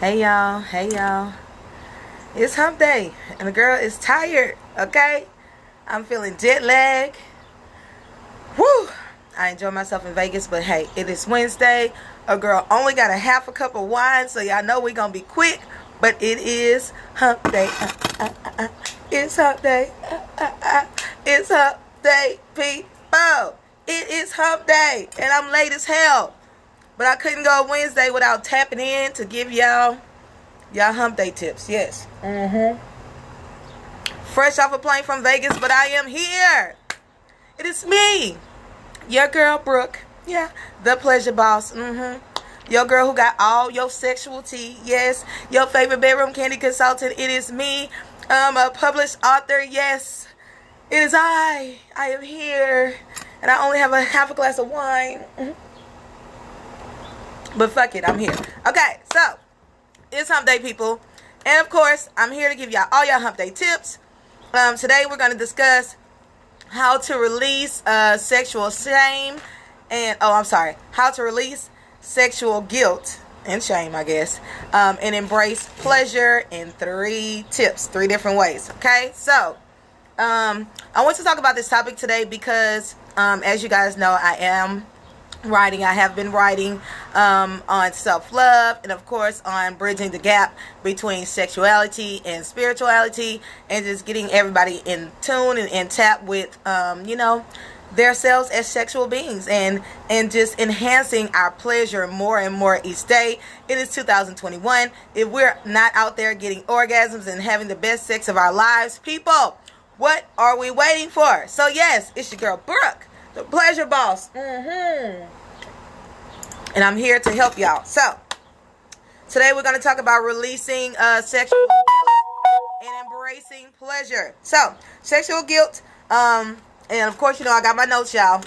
Hey y'all, hey y'all. It's hump day and the girl is tired, okay? I'm feeling jet lag. Woo! I enjoy myself in Vegas, but hey, it is Wednesday. A girl only got a half a cup of wine, so y'all know we're gonna be quick, but it is hump day. It's hump day. It's hump day, people. It is hump day, and I'm late as hell. But I couldn't go Wednesday without tapping in to give y'all hump day tips. Yes. Fresh off a plane from Vegas, but I am here. It is me, your girl Brooke. Yeah, the pleasure boss. Your girl who got all your sexual tea. Yes, your favorite bedroom candy consultant. It is me. I'm a published author. Yes, it is I. I am here, and I only have a half a glass of wine. But fuck it, I'm here. Okay, so it's hump day, people. And of course, I'm here to give y'all all y'all hump day tips. Today we're going to discuss how to release sexual shame and, how to release sexual guilt and shame, I guess, and embrace pleasure in 3 tips, 3 different ways. Okay, so I want to talk about this topic today because, as you guys know, I have been writing on self-love and of course on bridging the gap between sexuality and spirituality and just getting everybody in tune and tap with their selves as sexual beings and just enhancing our pleasure more and more each day. It is 2021. If we're not out there getting orgasms and having the best sex of our lives, people, what are we waiting for? So yes, it's your girl Brooke, the pleasure boss. And I'm here to help y'all. So today we're going to talk about releasing sexual guilt and embracing pleasure. So sexual guilt, and of course, I got my notes, y'all.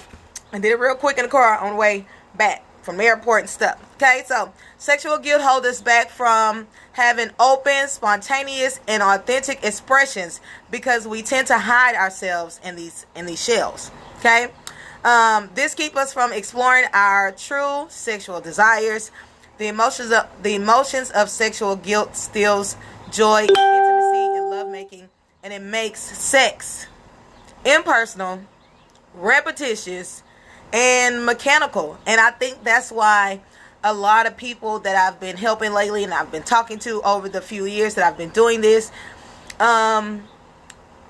I did it real quick in the car on the way back from the airport and stuff. Okay, so sexual guilt holds us back from having open, spontaneous, and authentic expressions because we tend to hide ourselves in these shells. Okay. This keeps us from exploring our true sexual desires. The emotions of sexual guilt steals joy, intimacy, and lovemaking, and it makes sex impersonal, repetitious, and mechanical. And I think that's why a lot of people that I've been helping lately and I've been talking to over the few years that I've been doing this are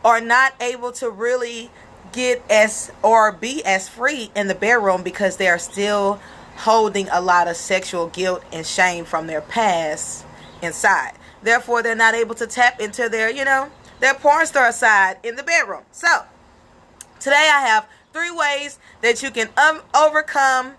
not able to really be as free in the bedroom because they are still holding a lot of sexual guilt and shame from their past inside. Therefore, they're not able to tap into their porn star side in the bedroom. So today I have 3 ways that you can overcome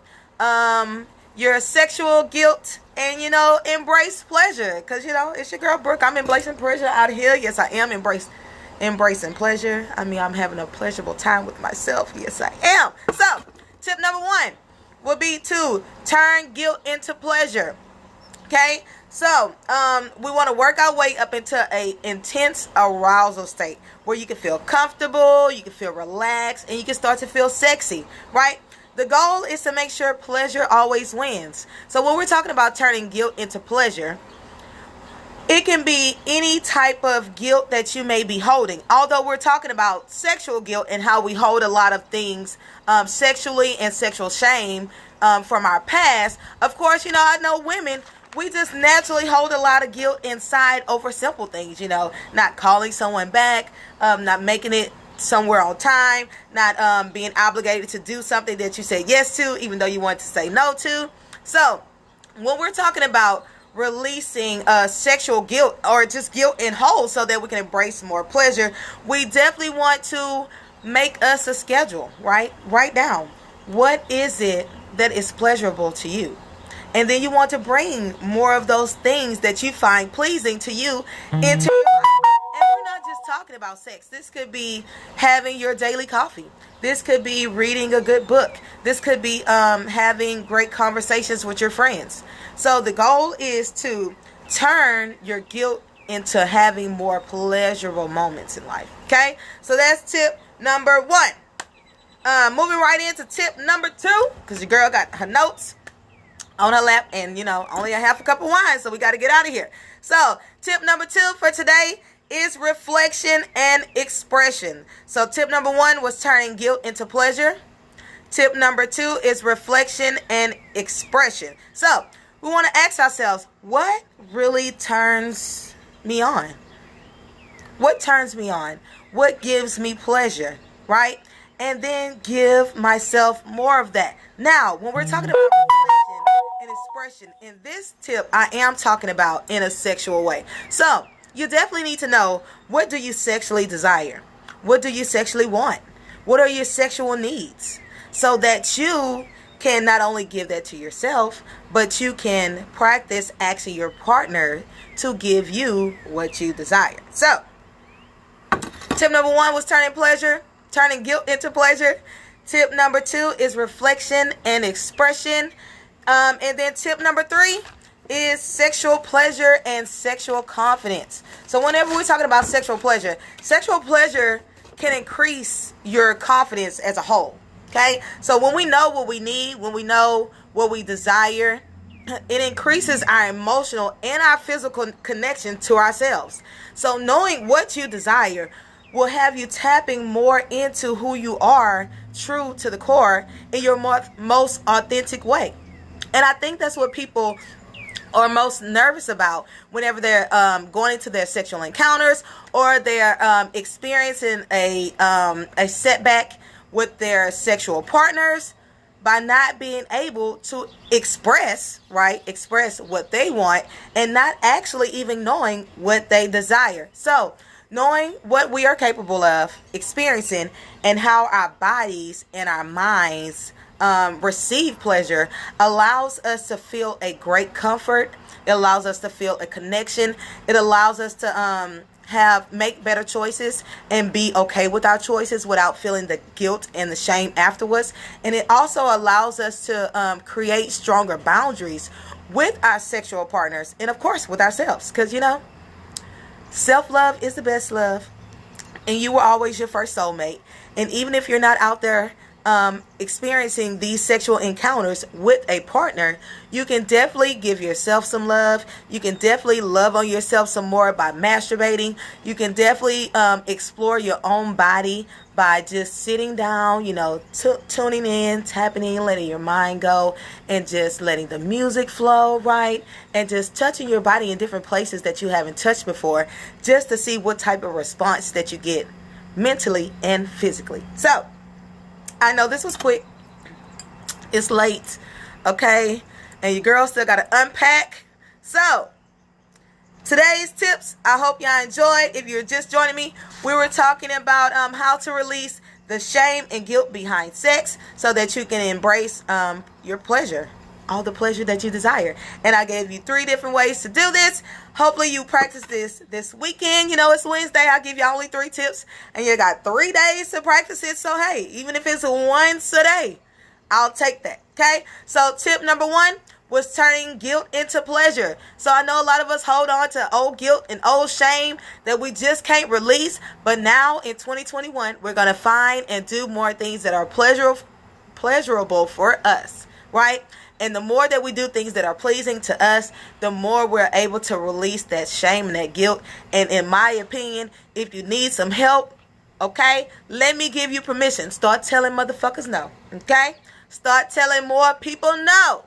your sexual guilt and embrace pleasure, because it's your girl Brooke. I'm embracing pleasure out here. Yes, I am embracing pleasure. I mean, I'm having a pleasurable time with myself. Yes, I am. So, tip number 1 would be to turn guilt into pleasure. Okay? So, we want to work our way up into a intense arousal state where you can feel comfortable, you can feel relaxed, and you can start to feel sexy, right? The goal is to make sure pleasure always wins. So, when we're talking about turning guilt into pleasure, it can be any type of guilt that you may be holding. Although we're talking about sexual guilt and how we hold a lot of things sexually and sexual shame from our past. Of course, I know women, we just naturally hold a lot of guilt inside over simple things. Not calling someone back, not making it somewhere on time, not being obligated to do something that you said yes to, even though you want to say no to. So when we're talking about releasing sexual guilt or just guilt in whole so that we can embrace more pleasure, we definitely want to make us a schedule, right? Write down what is it that is pleasurable to you, and then you want to bring more of those things that you find pleasing to you into your life. And we're not just talking about sex. This could be having your daily coffee. This could be reading a good book. This could be having great conversations with your friends. So the goal is to turn your guilt into having more pleasurable moments in life. Okay? So that's tip number 1. Moving right into tip number 2, because your girl got her notes. on her lap, and only a half a cup of wine, so we got to get out of here. So tip number 2 for today is reflection and expression. So tip number 1 was turning guilt into pleasure. Tip number 2 is reflection and expression. So we want to ask ourselves, what really turns me on? What turns me on? What gives me pleasure, right? And then give myself more of that. Now, when we're talking about reflection and expression, in this tip, I am talking about in a sexual way. So you definitely need to know, what do you sexually desire? What do you sexually want? What are your sexual needs? So that you can not only give that to yourself, but you can practice asking your partner to give you what you desire. So, tip number 1 was turning guilt into pleasure. Tip number 2 is reflection and expression. And then tip number 3 is sexual pleasure and sexual confidence. So whenever we're talking about sexual pleasure can increase your confidence as a whole. Okay? So when we know what we need, when we know what we desire, it increases our emotional and our physical connection to ourselves. So knowing what you desire will have you tapping more into who you are, true to the core, in your most authentic way. And I think that's what people are most nervous about whenever they're going into their sexual encounters, or they're experiencing a setback with their sexual partners, by not being able to express what they want, and not actually even knowing what they desire. So knowing what we are capable of experiencing and how our bodies and our minds receive pleasure allows us to feel a great comfort. It allows us to feel a connection. It allows us to make better choices and be okay with our choices without feeling the guilt and the shame afterwards. And it also allows us to create stronger boundaries with our sexual partners, and of course with ourselves, because self-love is the best love, and you were always your first soulmate. And even if you're not out there experiencing these sexual encounters with a partner, you can definitely give yourself some love. You can definitely love on yourself some more by masturbating. You can definitely explore your own body by just sitting down, tuning in, tapping in, letting your mind go, and just letting the music flow, right? And just touching your body in different places that you haven't touched before, just to see what type of response that you get mentally and physically. So I know this was quick. It's late, okay? And your girl still got to unpack. So, today's tips, I hope y'all enjoyed. If you're just joining me, we were talking about how to release the shame and guilt behind sex so that you can embrace your pleasure, all the pleasure that you desire. And I gave you 3 different ways to do this. Hopefully you practice this weekend. It's Wednesday. I'll give you only 3 tips, and you got 3 days to practice it. So hey, even if it's once a day, I'll take that. Okay? So tip number 1 was turning guilt into pleasure. So I know a lot of us hold on to old guilt and old shame that we just can't release. But now in 2021, we're going to find and do more things that are pleasurable for us, right? And the more that we do things that are pleasing to us, the more we're able to release that shame and that guilt. And in my opinion, if you need some help, okay, let me give you permission. Start telling motherfuckers no, okay? Start telling more people no.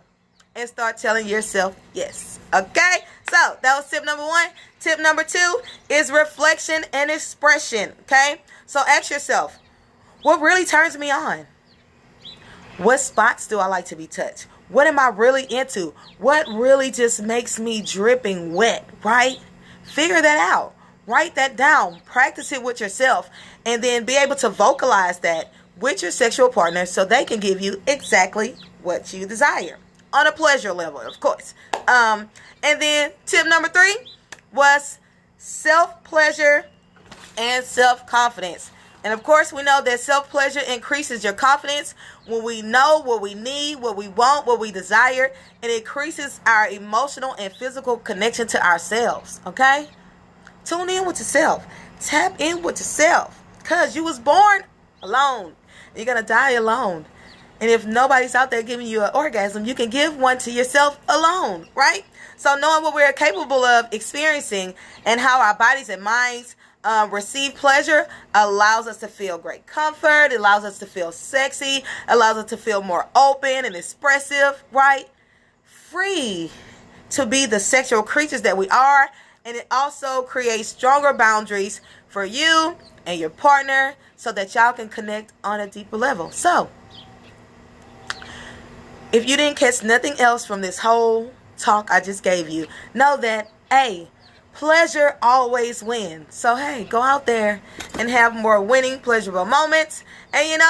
And start telling yourself yes, okay? So that was tip number 1. Tip number 2 is reflection and expression, okay? So ask yourself, what really turns me on? What spots do I like to be touched? What am I really into? What really just makes me dripping wet, right? Figure that out. Write that down. Practice it with yourself. And then be able to vocalize that with your sexual partner so they can give you exactly what you desire. On a pleasure level, of course. And then tip number 3 was self-pleasure and self-confidence. And of course, we know that self-pleasure increases your confidence when we know what we need, what we want, what we desire. And it increases our emotional and physical connection to ourselves, okay? Tune in with yourself. Tap in with yourself. Because you was born alone. You're going to die alone. And if nobody's out there giving you an orgasm, you can give one to yourself alone, right? So knowing what we're capable of experiencing and how our bodies and minds receive pleasure allows us to feel great comfort, it allows us to feel sexy, allows us to feel more open and expressive, right? Free to be the sexual creatures that we are. And it also creates stronger boundaries for you and your partner so that y'all can connect on a deeper level. So, if you didn't catch nothing else from this whole talk I just gave you, know that, hey, pleasure always wins. So, hey, go out there and have more winning, pleasurable moments. And,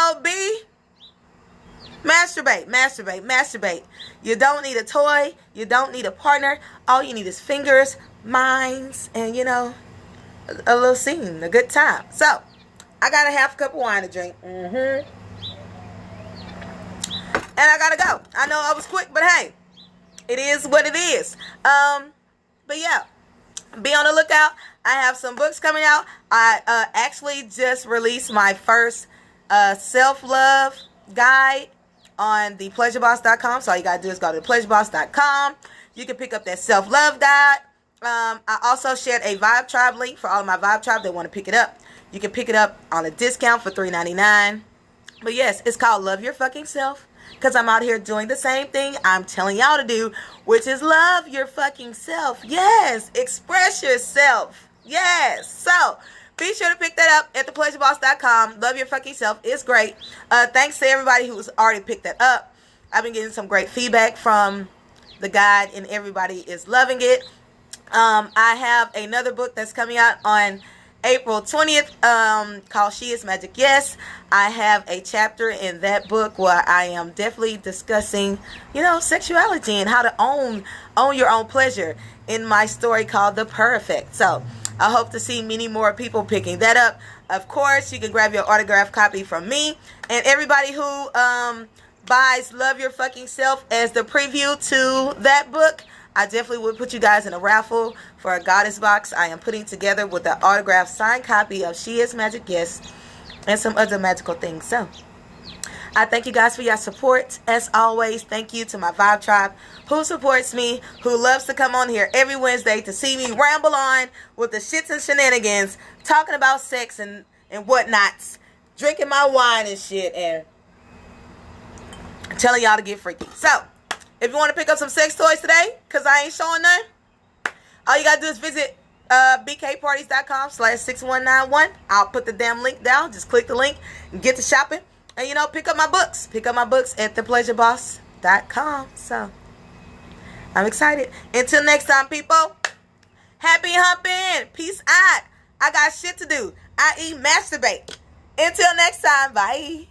masturbate. You don't need a toy. You don't need a partner. All you need is fingers, minds, and, a little scene, a good time. So, I got a half cup of wine to drink. And I gotta go. I know I was quick, but hey, it is what it is. But yeah, be on the lookout. I have some books coming out. I actually just released my first self-love guide on the pleasureboss.com. So all you gotta do is go to pleasureboss.com. You can pick up that self-love guide. I also shared a Vibe Tribe link for all of my Vibe Tribe that want to pick it up. You can pick it up on a discount for $3.99. But yes, it's called Love Your Fucking Self. Because I'm out here doing the same thing I'm telling y'all to do, which is love your fucking self. Yes, express yourself. Yes. So, be sure to pick that up at thepleasureboss.com. Love your fucking self. It's great. Thanks to everybody who's already picked that up. I've been getting some great feedback from the guide, and everybody is loving it. I have another book that's coming out on April 20th called She Is Magic Yes. I have a chapter in that book where I am definitely discussing, sexuality and how to own your own pleasure in my story called The Perfect. So I hope to see many more people picking that up. Of course, you can grab your autographed copy from me. And everybody who buys Love Your Fucking Self as the preview to that book, I definitely would put you guys in a raffle for a goddess box I am putting together with an autographed signed copy of She Is Magic Yes and some other magical things. So, I thank you guys for your support. As always, thank you to my Vibe Tribe who supports me, who loves to come on here every Wednesday to see me ramble on with the shits and shenanigans, talking about sex and whatnots, drinking my wine and shit, and telling y'all to get freaky. So, if you want to pick up some sex toys today, because I ain't showing none, all you got to do is visit bkparties.com/6191. I'll put the damn link down. Just click the link and get to shopping. And, pick up my books. Pick up my books at thepleasureboss.com. So, I'm excited. Until next time, people, happy humping. Peace out. I got shit to do, i.e. masturbate. Until next time, bye.